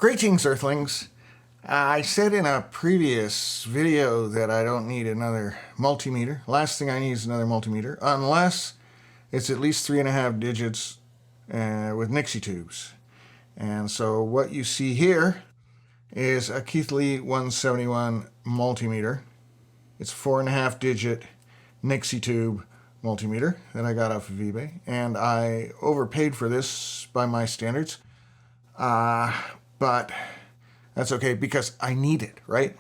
Greetings, Earthlings. I said in a previous video that I don't need another multimeter. Last thing I need is another multimeter, unless it's at least 3.5 digits with Nixie tubes. And so what you see here is a Keithley 171 multimeter. It's a 4.5 digit Nixie tube multimeter that I got off of eBay. And I overpaid for this by my standards. But that's okay because I need it, right?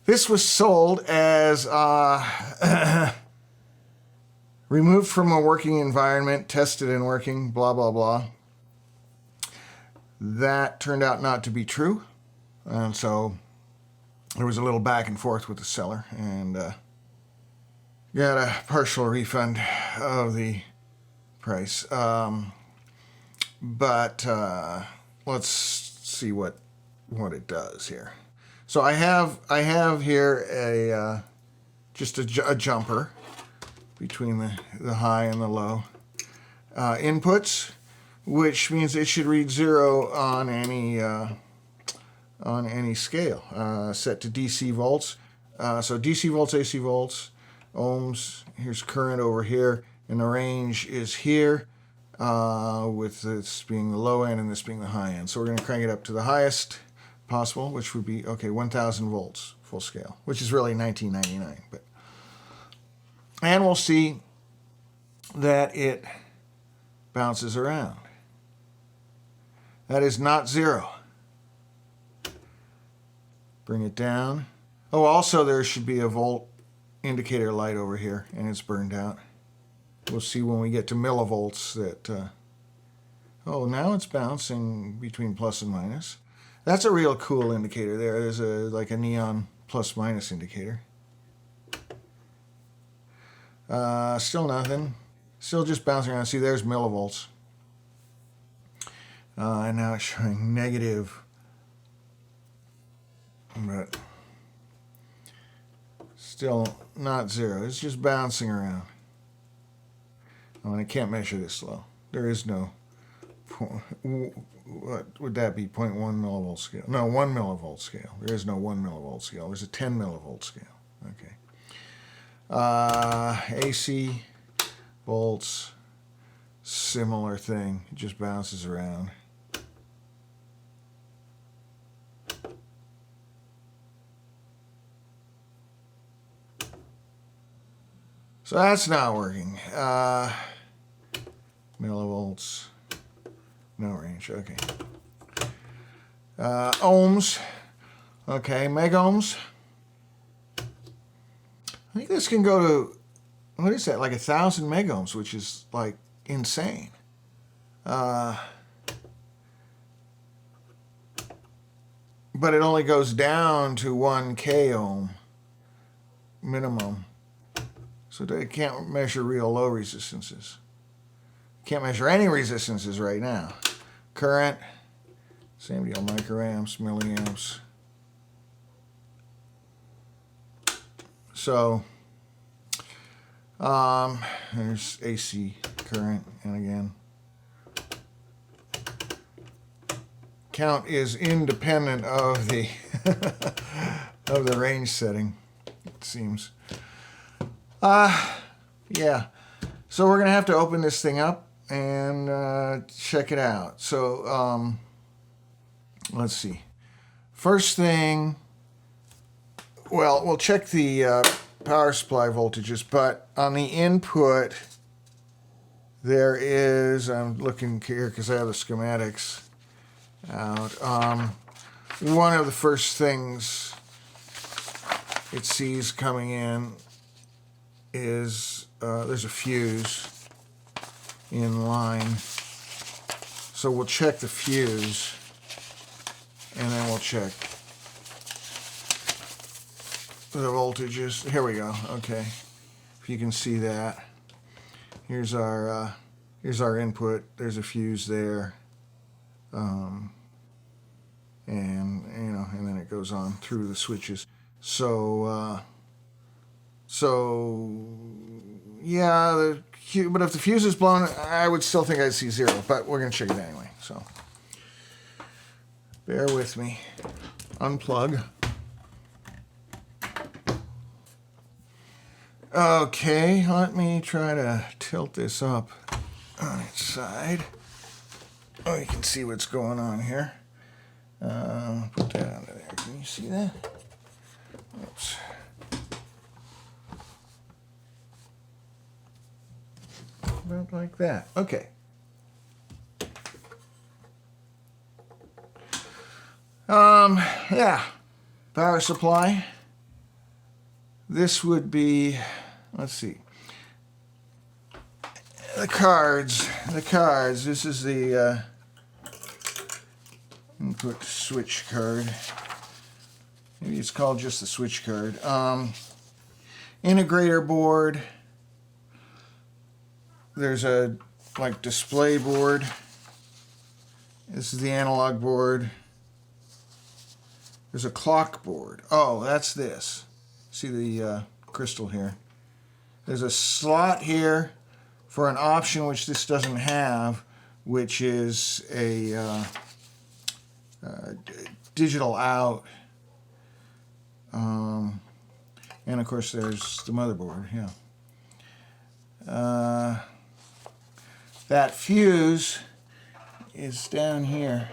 This was sold as removed from a working environment, tested and working, blah, blah, blah. That turned out not to be true. And so there was a little back and forth with the seller and got a partial refund of the price. But let's see what it does here. So I have here a just a jumper between the high and the low inputs, which means it should read 0 on any scale set to DC volts. So DC volts, AC volts, ohms. Here's current over here, and the range is here. With this being the low end and this being the high end. So we're going to crank it up to the highest possible, which would be, 1,000 volts full scale, which is really 1999. And we'll see that it bounces around. That is not 0. Bring it down. Oh, also there should be a volt indicator light over here, and it's burned out. We'll see when we get to millivolts that, now it's bouncing between plus and minus. That's a real cool indicator there. There's like a neon plus minus indicator. Still nothing. Still just bouncing around. See, there's millivolts. And now it's showing negative. But still not 0. It's just bouncing around. And I can't measure this low. There is no, what would that be, 0.1 millivolt scale? No, 1 millivolt scale. There is no 1 millivolt scale. There's a 10 millivolt scale. Okay. AC volts, similar thing. It just bounces around. So that's not working. Millivolts, no range, okay. Ohms, okay, megohms. I think this can go to, what is that, like 1,000 megohms, which is like insane. But it only goes down to 1 k ohm minimum. So they can't measure real low resistances. Can't measure any resistances right now. Current, same deal, microamps, milliamps. So, there's AC current, and again, count is independent of the of the range setting, it seems. Yeah. So we're going to have to open this thing up and check it out. So, let's see. First thing, well, we'll check the power supply voltages, but on the input, there is, I'm looking here because I have the schematics out. One of the first things it sees coming in is there's a fuse in line. So we'll check the fuse and then we'll check the voltages. Here we go. Okay. If you can see that. Here's our input. There's a fuse there. And then it goes on through the switches. So yeah, but if the fuse is blown, I would still think I'd see 0, but we're going to check it anyway. So Bear with me. Unplug. Okay, let me try to tilt this up on its side. Oh, you can see what's going on here. Put that under there. Can you see that? Oops. About like that. Okay. Yeah. Power supply. This would be, let's see. The cards. This is the input switch card. Maybe it's called just the switch card. Integrator board. There's a display board. This is the analog board. There's a clock board. Oh, that's this. See the crystal here. There's a slot here for an option which this doesn't have, which is a digital out. And of course there's the motherboard, yeah. That fuse is down here.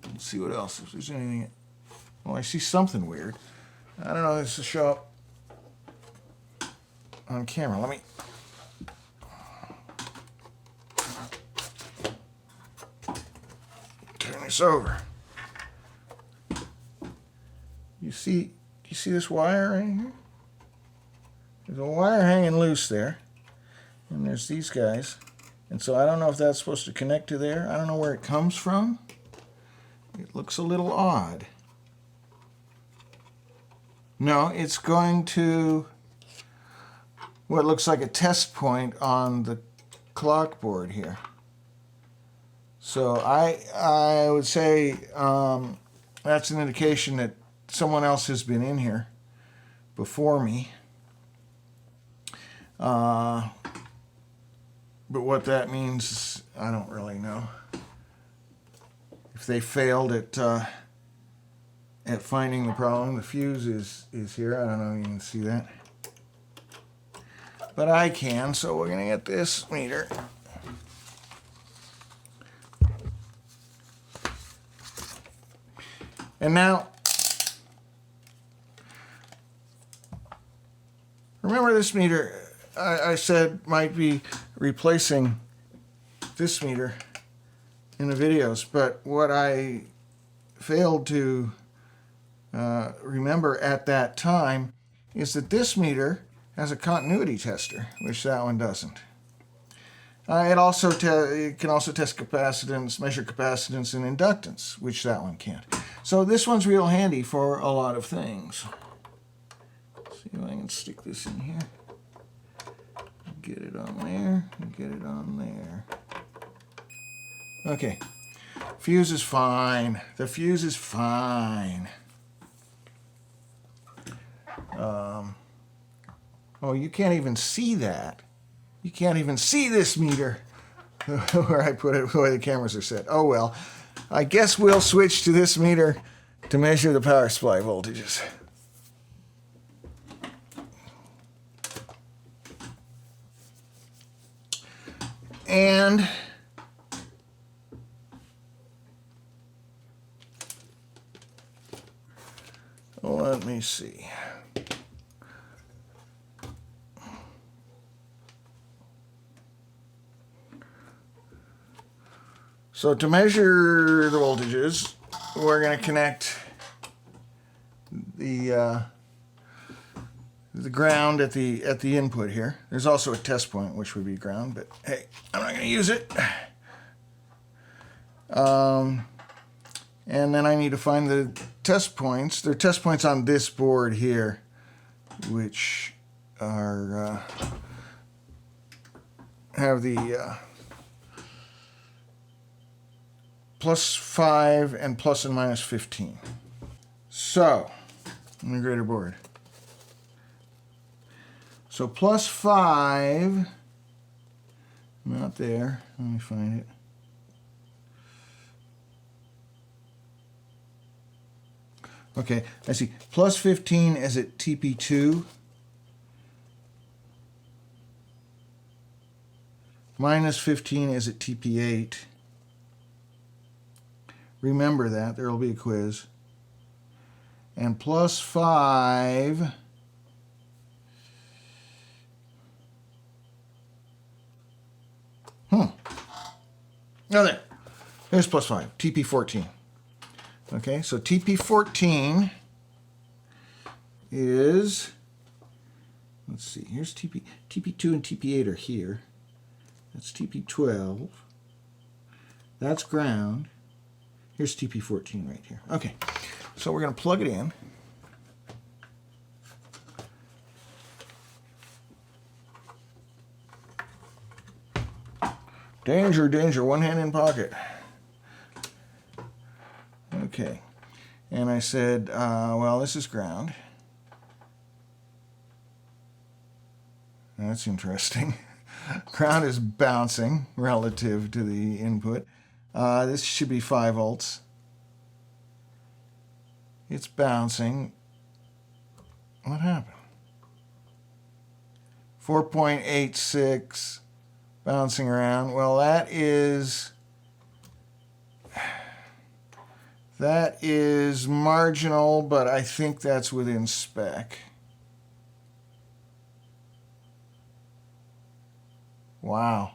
Let's see what else, if there's anything. Well, I see something weird. I don't know if this will show up on camera. Let me. Turn this over. Do you see this wire right here? There's a wire hanging loose there. And there's these guys. And so I don't know if that's supposed to connect to there. I don't know where it comes from. It looks a little odd. No, it's going to what looks like a test point on the clock board here. So I would say that's an indication that someone else has been in here before me. But what that means, I don't really know. If they failed at finding the problem, the fuse is here. I don't know if you can see that. But I can, so we're going to get this meter. And now, remember this meter I said might be replacing this meter in the videos, but what I failed to remember at that time is that this meter has a continuity tester, which that one doesn't. It can also test capacitance, measure capacitance and inductance, which that one can't. So this one's real handy for a lot of things. Let's see if I can stick this in here. Get it on there, and get it on there. Okay, fuse is fine. The fuse is fine. Oh, you can't even see that. You can't even see this meter where I put it, where the cameras are set. Oh well, I guess we'll switch to this meter to measure the power supply voltages. And let me see. So to measure the voltages, we're going to connect the ground at the input here. There's also a test point, which would be ground, but hey, I'm not going to use it. And then I need to find the test points. There are test points on this board here, which are have the +5 and plus and minus 15. So, integrator board. So +5 Not there. Let me find it. Okay, I see. Plus 15 is at TP2. Minus 15 is at TP8. Remember that. There will be a quiz. And plus 5 Oh, there. There's plus 5. TP14. Okay, so TP14 is, let's see, here's TP2 and TP8 are here. That's TP12. That's ground. Here's TP14 right here. Okay, so we're going to plug it in. Danger, danger, one hand in pocket. Okay, and I said, well, this is ground. That's interesting. Ground is bouncing relative to the input. This should be 5 volts. It's bouncing. What happened? 4.86 bouncing around. Well, that is marginal, but I think that's within spec. Wow.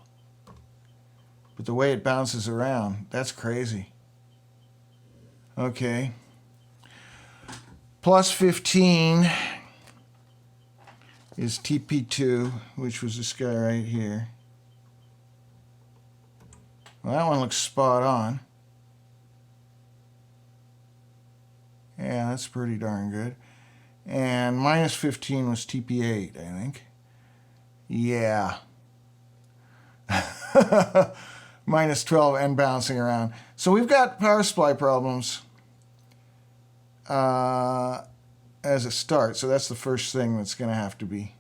But the way it bounces around, that's crazy. Okay. Plus 15 is TP2, which was this guy right here. Well, that one looks spot on. Yeah, that's pretty darn good. And minus 15 was TP8, I think. Yeah. Minus 12 and bouncing around. So we've got power supply problems as a start. So that's the first thing that's going to have to be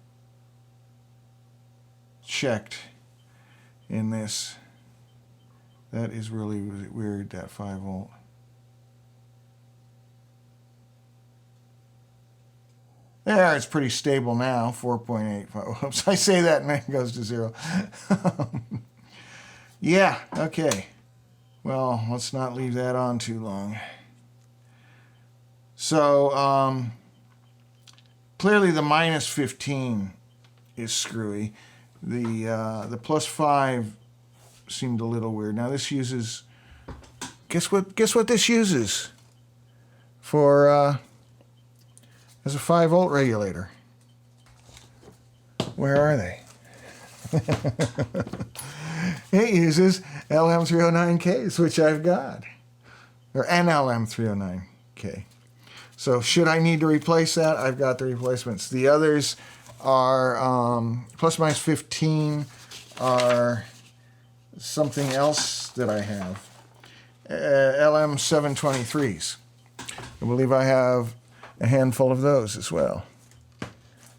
checked in this. That is really weird, that 5 volt. There, it's pretty stable now, 4.85. Whoops, I say that and then it goes to 0. Yeah, okay. Well, let's not leave that on too long. So, clearly the minus 15 is screwy. The plus 5 seemed a little weird. Now this uses, guess what this uses for, as a 5 volt regulator. Where are they? It uses LM309Ks, which I've got. Or an LM309K. So should I need to replace that, I've got the replacements. The others are plus minus 15 are something else that I have. LM723s. I believe I have a handful of those as well.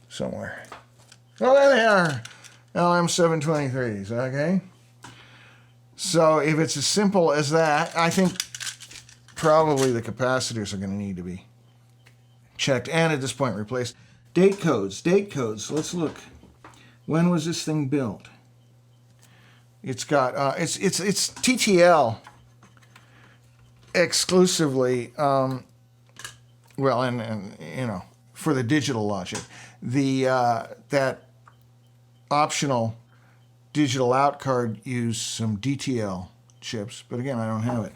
Somewhere. Oh, there they are. LM723s, okay? So if it's as simple as that, I think probably the capacitors are going to need to be checked and at this point replaced. Date codes. Let's look. When was this thing built? It's got it's TTL exclusively. Well, and you know, for the digital logic, the that optional digital out card used some DTL chips, but again, I don't have it.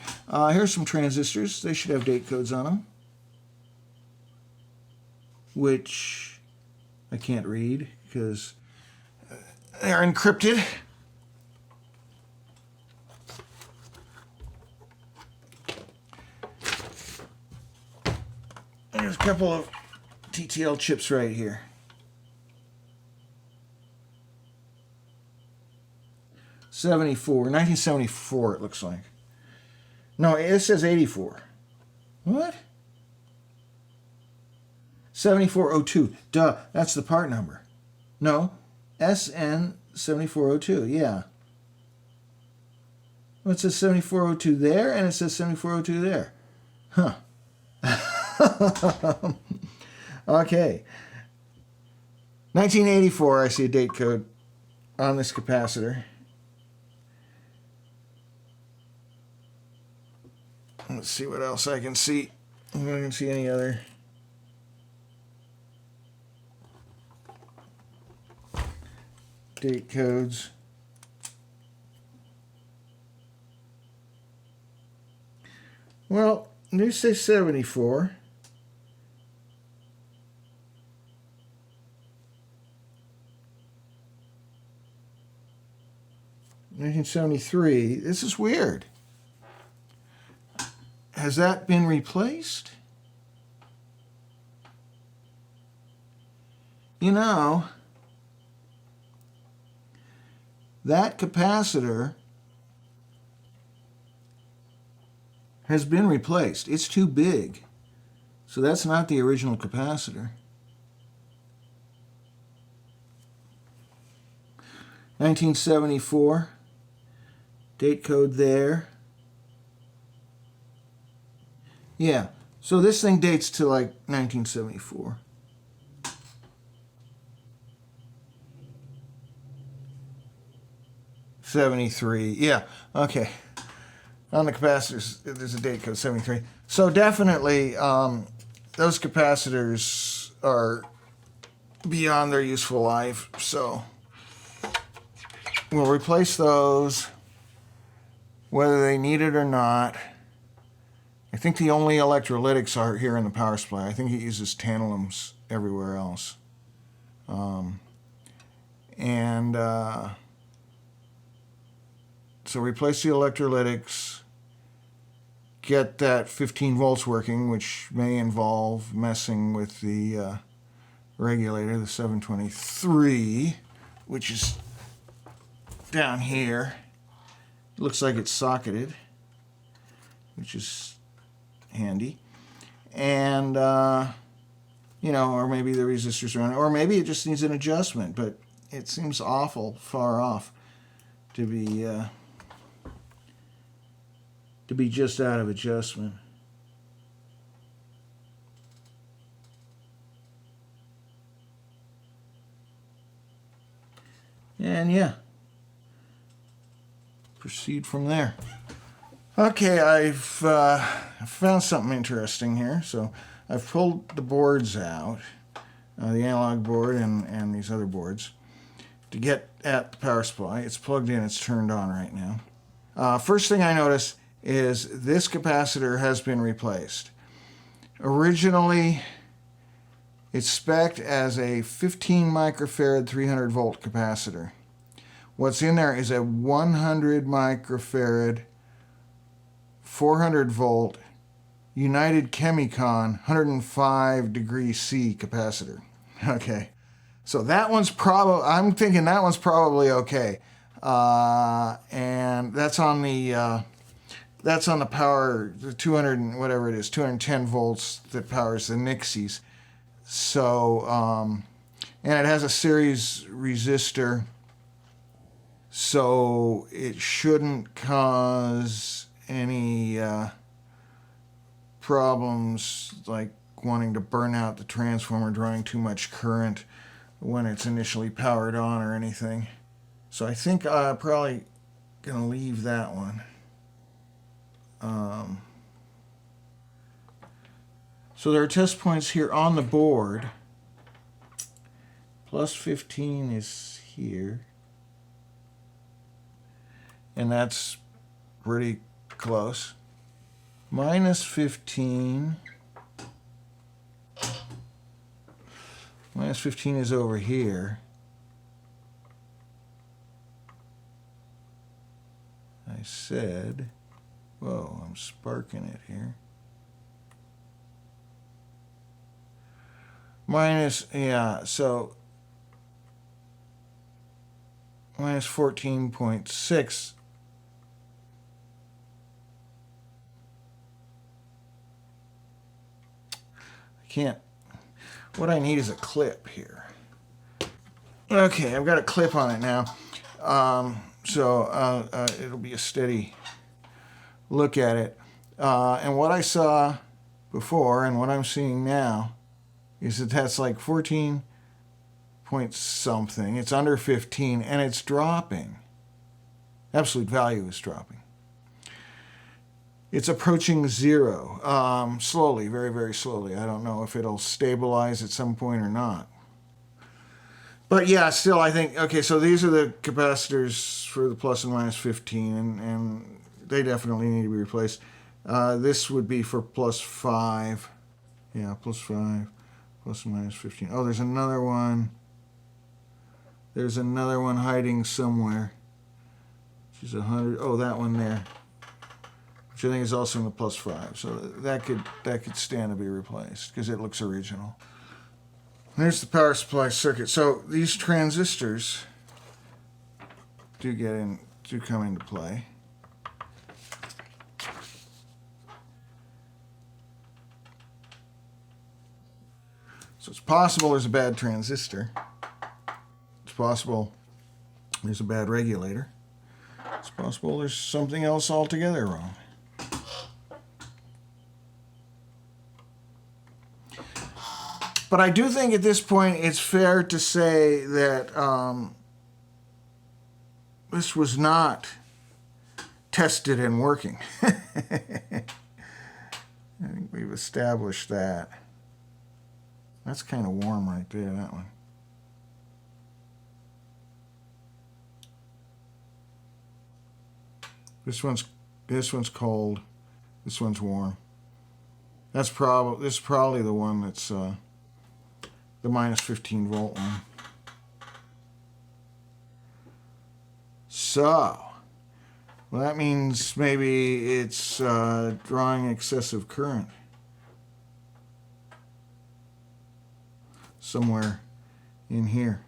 Here's some transistors. They should have date codes on them, which I can't read because they're encrypted. There's a couple of TTL chips right here. '74, 1974 it looks like. No, it says 84. What? 7402. Duh, that's the part number. No, SN7402, yeah. Well, it says 7402 there, and it says 7402 there. Huh. Okay. 1984, I see a date code on this capacitor. Let's see what else I can see. I can see any other. Date codes. Well, they say 74. $1973. This is weird. Has that been replaced? You know, that capacitor has been replaced. It's too big. So that's not the original capacitor. 1974. Date code there. Yeah, so this thing dates to like 1974. '73. Yeah, okay. On the capacitors, there's a date code 73. So definitely, those capacitors are beyond their useful life. So we'll replace those, whether they need it or not. I think the only electrolytics are here in the power supply. I think it uses tantalums everywhere else. So replace the electrolytics, get that 15 volts working, which may involve messing with the regulator, the 723, which is down here. It looks like it's socketed, which is handy. And, you know, or maybe the resistors are on it, or maybe it just needs an adjustment, but it seems awful far off to be just out of adjustment. And yeah, proceed from there. Okay, I've found something interesting here. So I've pulled the boards out, the analog board and these other boards, to get at the power supply. It's plugged in, it's turned on right now. First thing I notice is this capacitor has been replaced. Originally, it's spec'd as a 15 microfarad 300 volt capacitor. What's in there is a 100 microfarad 400 volt United Chemicon 105 degree C capacitor. Okay, so that one's I'm thinking that one's probably okay. And that's on the power, the 200 and whatever it is, 210 volts that powers the Nixies. So, and it has a series resistor, so it shouldn't cause any problems like wanting to burn out the transformer, drawing too much current when it's initially powered on or anything. So I think I'm probably going to leave that one. So there are test points here on the board. Plus 15 is here. And that's pretty close. Minus 15. Minus 15 is over here. I said, whoa, I'm sparking it here. Minus, yeah, so minus 14.6. I can't, what I need is a clip here. Okay, I've got a clip on it now. So it'll be a steady look at it. And what I saw before and what I'm seeing now is that that's like 14 point something. It's under 15 and it's dropping. Absolute value is dropping. It's approaching zero, slowly, very, very slowly. I don't know if it'll stabilize at some point or not. But yeah, still, I think, okay, so these are the capacitors for the plus and minus 15, and they definitely need to be replaced. This would be for plus 5. Yeah, plus 5, plus and minus 15. Oh, there's another one. There's another one hiding somewhere. Which is 100. Oh, that one there. Which I think is also in the plus 5. So that could stand to be replaced because it looks original. There's the power supply circuit. So these transistors do come into play. So it's possible there's a bad transistor. It's possible there's a bad regulator. It's possible there's something else altogether wrong. But I do think at this point it's fair to say that this was not tested and working. I think we've established that. That's kind of warm right there, that one. This one's cold. This one's warm. This is probably the one that's the minus 15 volt one. So, well, that means maybe it's drawing excessive current somewhere in here.